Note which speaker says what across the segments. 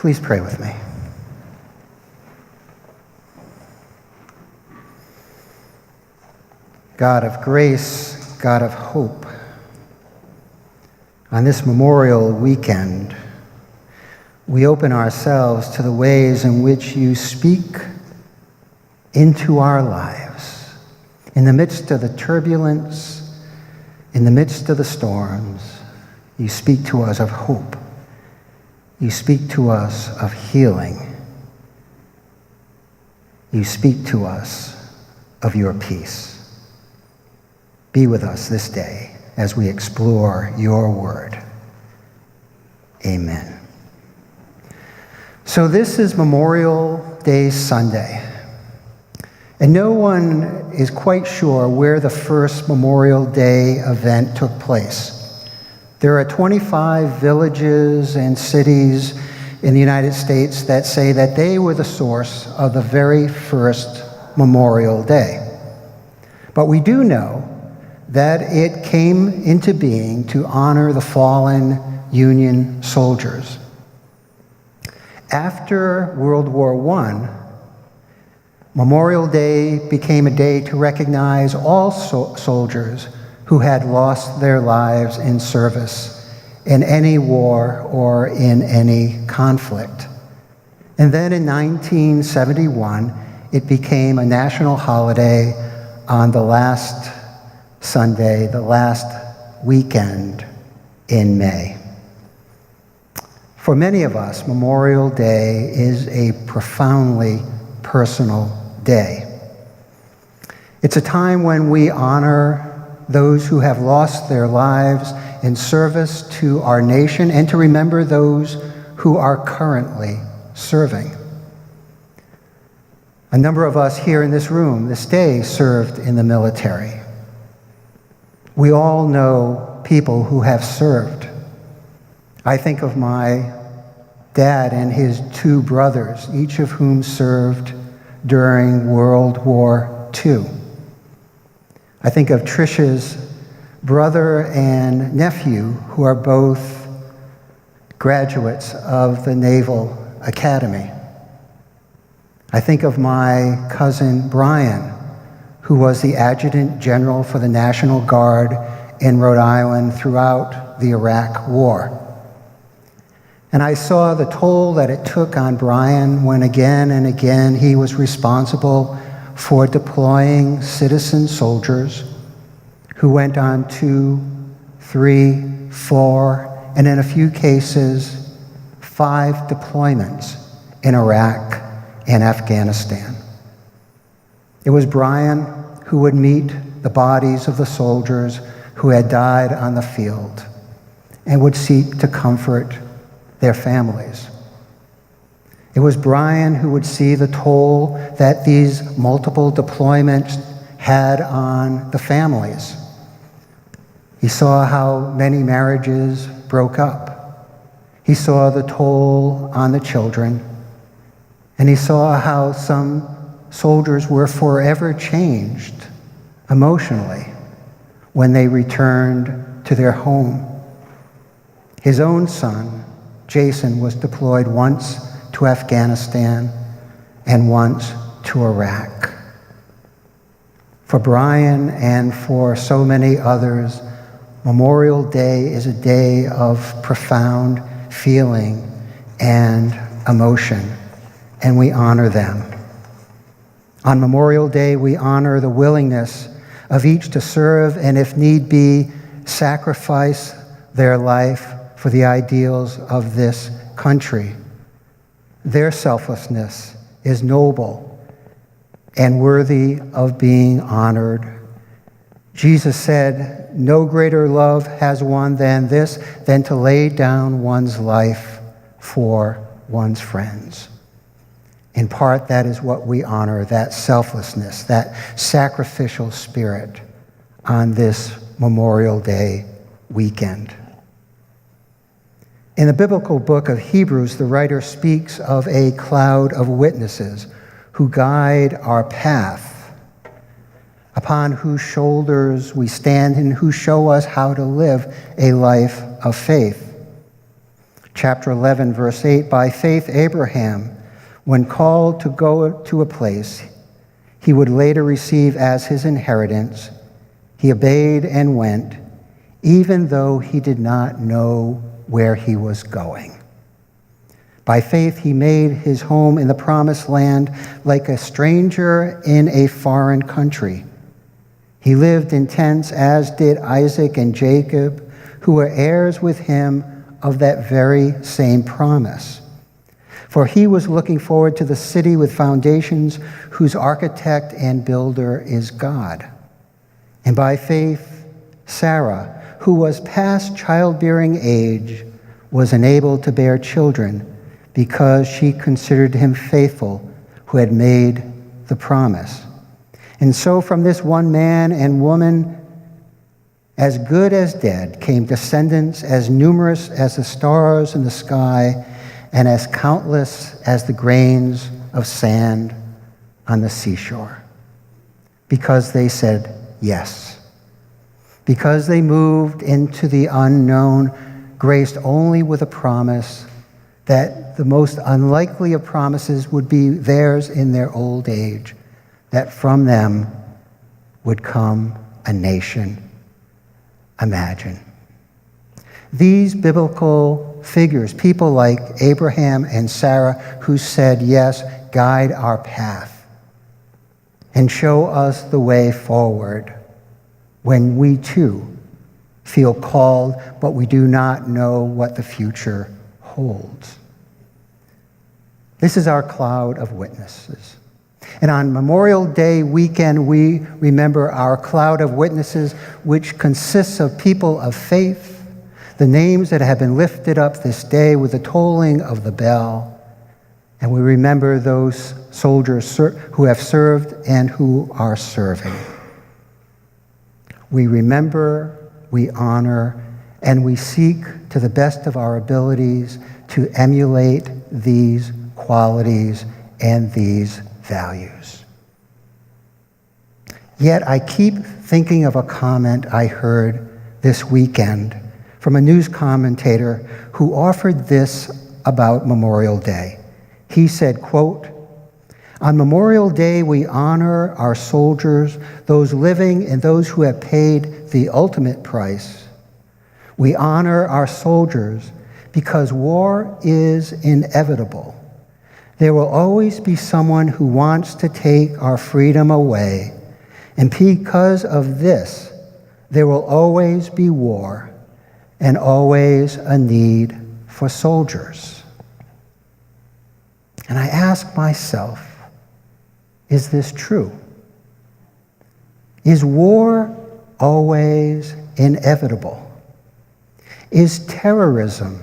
Speaker 1: Please pray with me. God of grace, God of hope, on this Memorial Weekend, we open ourselves to the ways in which you speak into our lives. In the midst of the turbulence, in the midst of the storms, you speak to us of hope. You speak to us of healing. You speak to us of your peace. Be with us this day as we explore your word. Amen. So this is Memorial Day Sunday, and no one is quite sure where the first Memorial Day event took place. There are 25 villages and cities in the United States that say that they were the source of the very first Memorial Day. But we do know that it came into being to honor the fallen Union soldiers. After World War I, Memorial Day became a day to recognize all soldiers who had lost their lives in service in any war or in any conflict. And then in 1971, it became a national holiday on the last Sunday, the last weekend in May. For many of us, Memorial Day is a profoundly personal day. It's a time when we honor those who have lost their lives in service to our nation and to remember those who are currently serving. A number of us here in this room this day served in the military. We all know people who have served. I think of my dad and his two brothers, each of whom served during World War II. I think of Trisha's brother and nephew, who are both graduates of the Naval Academy. I think of my cousin Brian, who was the adjutant general for the National Guard in Rhode Island throughout the Iraq War. And I saw the toll that it took on Brian when again and again he was responsible for deploying citizen soldiers who went on 2, 3, 4, and in a few cases, 5 deployments in Iraq and Afghanistan. It was Brian who would meet the bodies of the soldiers who had died on the field and would seek to comfort their families. It was Brian who would see the toll that these multiple deployments had on the families. He saw how many marriages broke up. He saw the toll on the children, and he saw how some soldiers were forever changed emotionally when they returned to their home. His own son, Jason, was deployed once to Afghanistan and once to Iraq. For Brian and for so many others, Memorial Day is a day of profound feeling and emotion, and we honor them. On Memorial Day, we honor the willingness of each to serve and, if need be, sacrifice their life for the ideals of this country. Their selflessness is noble and worthy of being honored. Jesus said, "No greater love has one than this, than to lay down one's life for one's friends." In part, that is what we honor, that selflessness, that sacrificial spirit on this Memorial Day weekend. In the biblical book of Hebrews, the writer speaks of a cloud of witnesses who guide our path, upon whose shoulders we stand and who show us how to live a life of faith. Chapter 11, verse 8, by faith Abraham, when called to go to a place he would later receive as his inheritance, he obeyed and went, even though he did not know where he was going. By faith, he made his home in the promised land like a stranger in a foreign country. He lived in tents, as did Isaac and Jacob, who were heirs with him of that very same promise. For he was looking forward to the city with foundations, whose architect and builder is God. And by faith, Sarah, who was past childbearing age, was enabled to bear children, because she considered him faithful who had made the promise. And so from this one man and woman, as good as dead, came descendants as numerous as the stars in the sky and as countless as the grains of sand on the seashore. Because they said yes. Because they moved into the unknown, graced only with a promise that the most unlikely of promises would be theirs in their old age, that from them would come a nation. Imagine. These biblical figures, people like Abraham and Sarah, who said yes, guide our path and show us the way forward when we too feel called, but we do not know what the future holds. This is our cloud of witnesses. And on Memorial Day weekend, we remember our cloud of witnesses, which consists of people of faith, the names that have been lifted up this day with the tolling of the bell. And we remember those soldiers who have served and who are serving. We remember, we honor, and we seek to the best of our abilities to emulate these qualities and these values. Yet I keep thinking of a comment I heard this weekend from a news commentator who offered this about Memorial Day. He said, quote, "On Memorial Day, we honor our soldiers, those living and those who have paid the ultimate price. We honor our soldiers because war is inevitable. There will always be someone who wants to take our freedom away, and because of this, there will always be war and always a need for soldiers." And I ask myself, is this true? Is war always inevitable? Is terrorism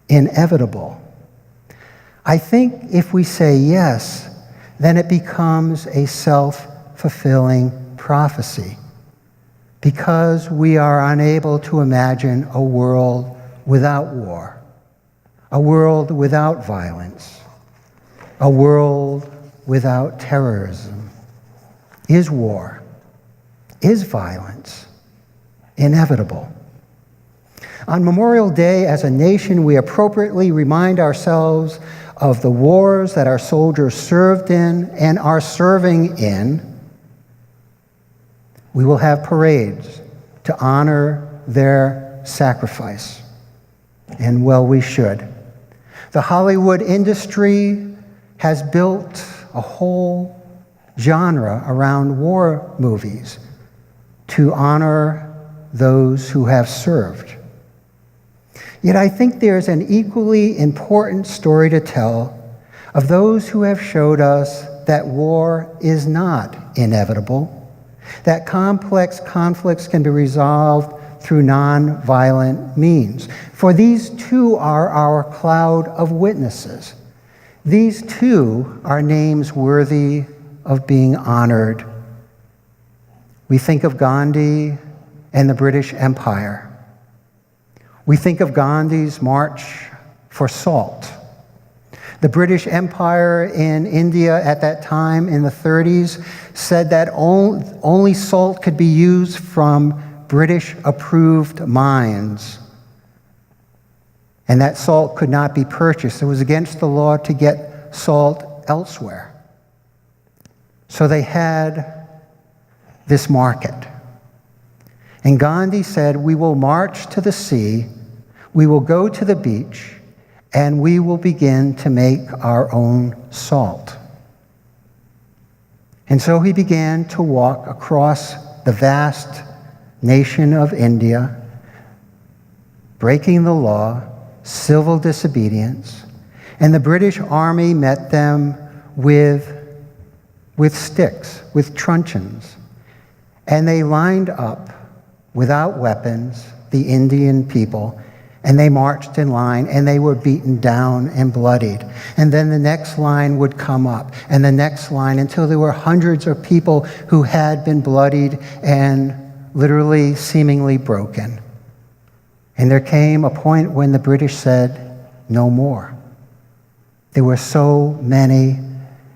Speaker 1: inevitable? I think if we say yes, then it becomes a self-fulfilling prophecy, because we are unable to imagine a world without war, a world without violence, a world without terrorism. Is war, is violence inevitable? On Memorial Day, as a nation, we appropriately remind ourselves of the wars that our soldiers served in and are serving in. We will have parades to honor their sacrifice, and well, we should. The Hollywood industry has built a whole genre around war movies to honor those who have served. Yet I think there's an equally important story to tell of those who have showed us that war is not inevitable, that complex conflicts can be resolved through nonviolent means. For these too are our cloud of witnesses. These too are names worthy of being honored. We think of Gandhi and the British Empire. We think of Gandhi's March for Salt. The British Empire in India at that time in the 30s said that only salt could be used from British-approved mines. and that salt could not be purchased. It was against the law to get salt elsewhere. So they had this market. And Gandhi said, we will march to the sea, we will go to the beach, and we will begin to make our own salt. And so he began to walk across the vast nation of India, breaking the law, civil disobedience, and the British Army met them with sticks, with truncheons, and they lined up without weapons, the Indian people, and they marched in line, and they were beaten down and bloodied. And then the next line would come up, and the next line, until there were hundreds of people who had been bloodied and literally seemingly broken. And there came a point when the British said, no more. There were so many,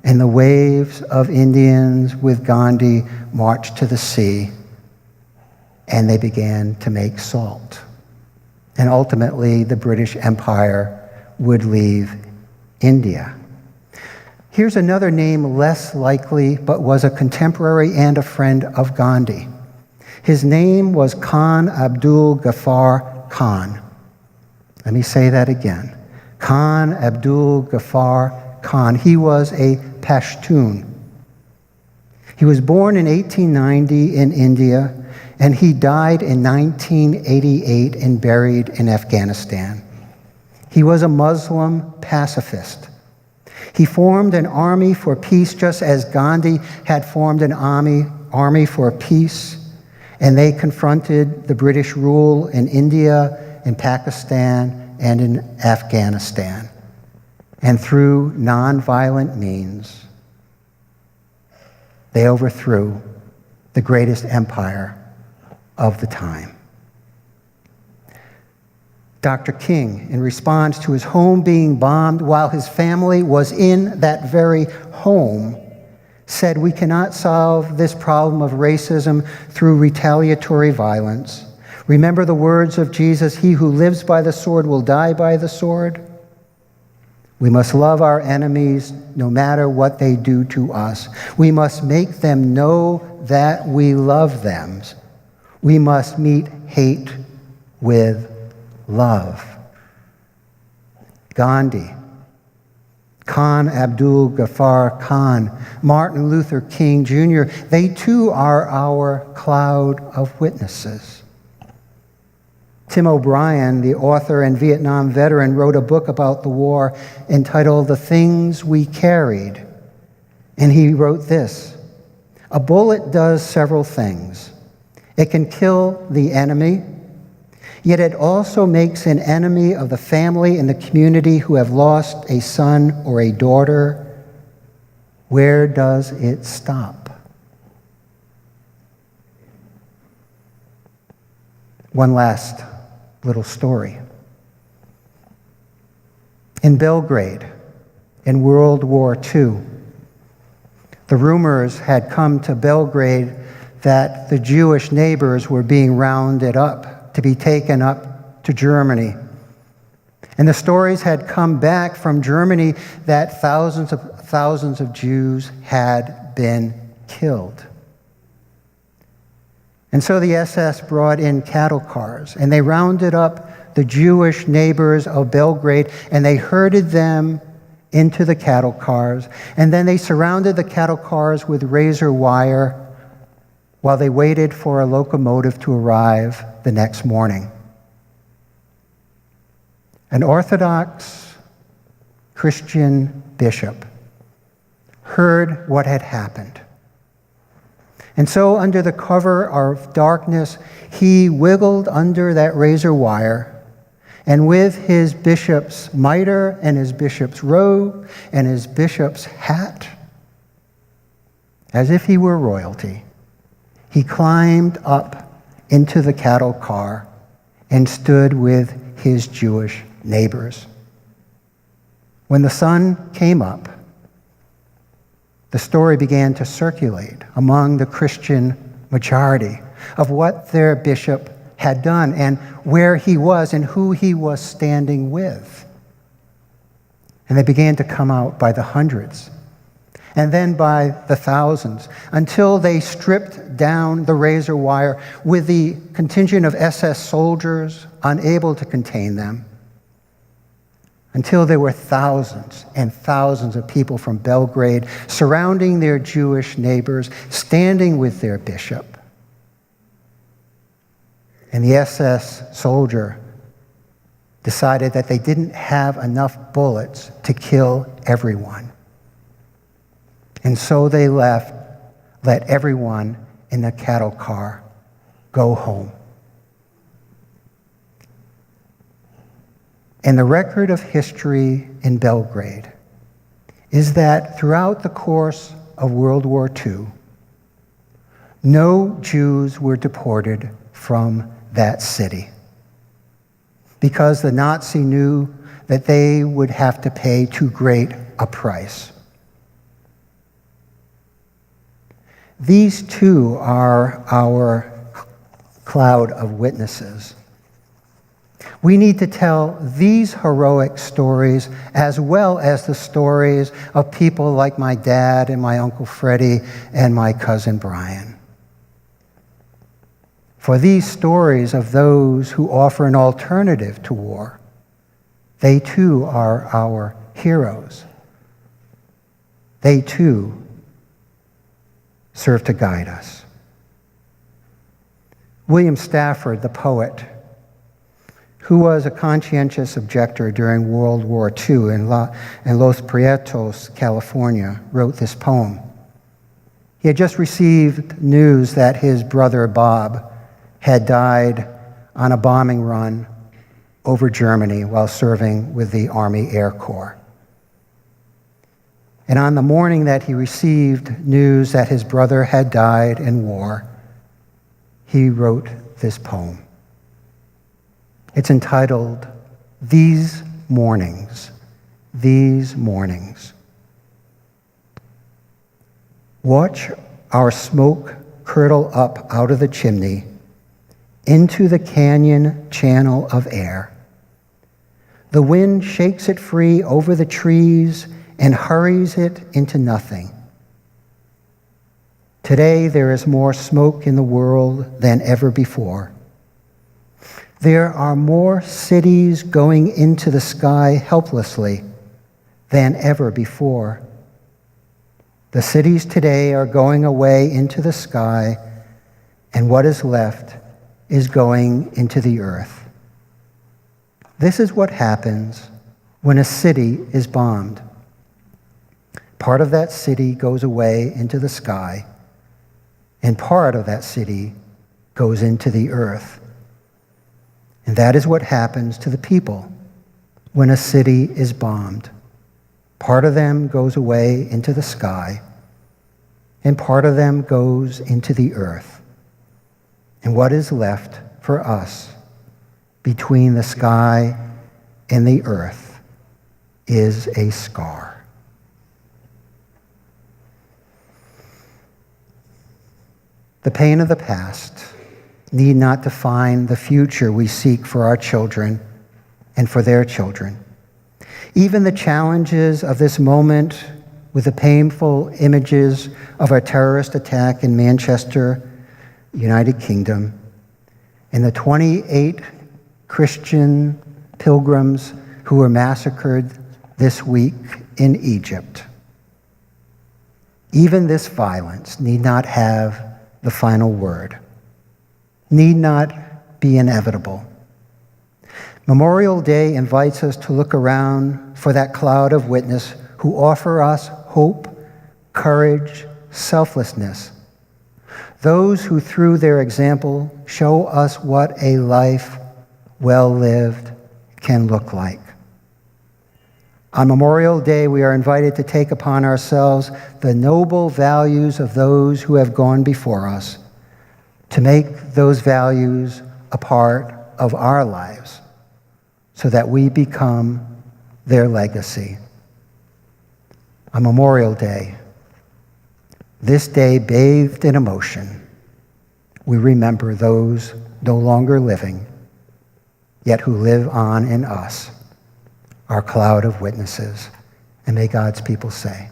Speaker 1: and the waves of Indians with Gandhi marched to the sea, and they began to make salt. And ultimately, the British Empire would leave India. Here's another name less likely, but was a contemporary and a friend of Gandhi. His name was Khan Abdul Ghaffar Khan. Let me say that again. Khan Abdul Ghaffar Khan. He was a Pashtun. He was born in 1890 in India, and he died in 1988 and buried in Afghanistan. He was a Muslim pacifist. He formed an army for peace, just as Gandhi had formed an army for peace, and they confronted the British rule in India, in Pakistan, and in Afghanistan. And through nonviolent means, they overthrew the greatest empire of the time. Dr. King, in response to his home being bombed while his family was in that very home, said, we cannot solve this problem of racism through retaliatory violence. Remember the words of Jesus, he who lives by the sword will die by the sword. We must love our enemies no matter what they do to us. We must make them know that we love them. We must meet hate with love. Gandhi, Khan Abdul Ghaffar Khan, Martin Luther King Jr., they too are our cloud of witnesses. Tim O'Brien, the author and Vietnam veteran, wrote a book about the war entitled The Things We Carried. And he wrote this: a bullet does several things. It can kill the enemy, yet it also makes an enemy of the family and the community who have lost a son or a daughter. Where does it stop? One last little story. In Belgrade, in World War II, the rumors had come to Belgrade that the Jewish neighbors were being rounded up to be taken up to Germany. And the stories had come back from Germany that thousands of Jews had been killed. And so the SS brought in cattle cars, and they rounded up the Jewish neighbors of Belgrade, and they herded them into the cattle cars, and then they surrounded the cattle cars with razor wire while they waited for a locomotive to arrive the next morning. An Orthodox Christian bishop heard what had happened. And so, under the cover of darkness, he wiggled under that razor wire, and with his bishop's mitre and his bishop's robe and his bishop's hat, as if he were royalty, he climbed up into the cattle car and stood with his Jewish neighbors. When the sun came up, the story began to circulate among the Christian majority of what their bishop had done and where he was and who he was standing with. And they began to come out by the hundreds and then by the thousands until they stripped down the razor wire with the contingent of SS soldiers unable to contain them, until there were thousands and thousands of people from Belgrade surrounding their Jewish neighbors, standing with their bishop. And the SS soldier decided that they didn't have enough bullets to kill everyone. And so they let everyone in the cattle car go home. And the record of history in Belgrade is that throughout the course of World War II, no Jews were deported from that city because the Nazi knew that they would have to pay too great a price. These two are our cloud of witnesses. We need to tell these heroic stories as well as the stories of people like my dad and my Uncle Freddie and my cousin Brian. For these stories of those who offer an alternative to war, they too are our heroes. They too serve to guide us. William Stafford, the poet, who was a conscientious objector during World War II in Los Prietos, California, wrote this poem. He had just received news that his brother Bob had died on a bombing run over Germany while serving with the Army Air Corps. And on the morning that he received news that his brother had died in war, he wrote this poem. It's entitled, These Mornings, These Mornings. Watch our smoke curdle up out of the chimney into the canyon channel of air. The wind shakes it free over the trees and hurries it into nothing. Today there is more smoke in the world than ever before. There are more cities going into the sky helplessly than ever before. The cities today are going away into the sky, and what is left is going into the earth. This is what happens when a city is bombed. Part of that city goes away into the sky, and part of that city goes into the earth. And that is what happens to the people when a city is bombed. Part of them goes away into the sky, and part of them goes into the earth. And what is left for us between the sky and the earth is a scar. The pain of the past need not define the future we seek for our children and for their children. Even the challenges of this moment with the painful images of a terrorist attack in Manchester, United Kingdom, and the 28 Christian pilgrims who were massacred this week in Egypt. Even this violence need not have the final word, need not be inevitable. Memorial Day invites us to look around for that cloud of witness who offer us hope, courage, selflessness. Those who through their example show us what a life well lived can look like. On Memorial Day, we are invited to take upon ourselves the noble values of those who have gone before us, to make those values a part of our lives so that we become their legacy. On Memorial Day, this day bathed in emotion, we remember those no longer living, yet who live on in us, our cloud of witnesses. And may God's people say,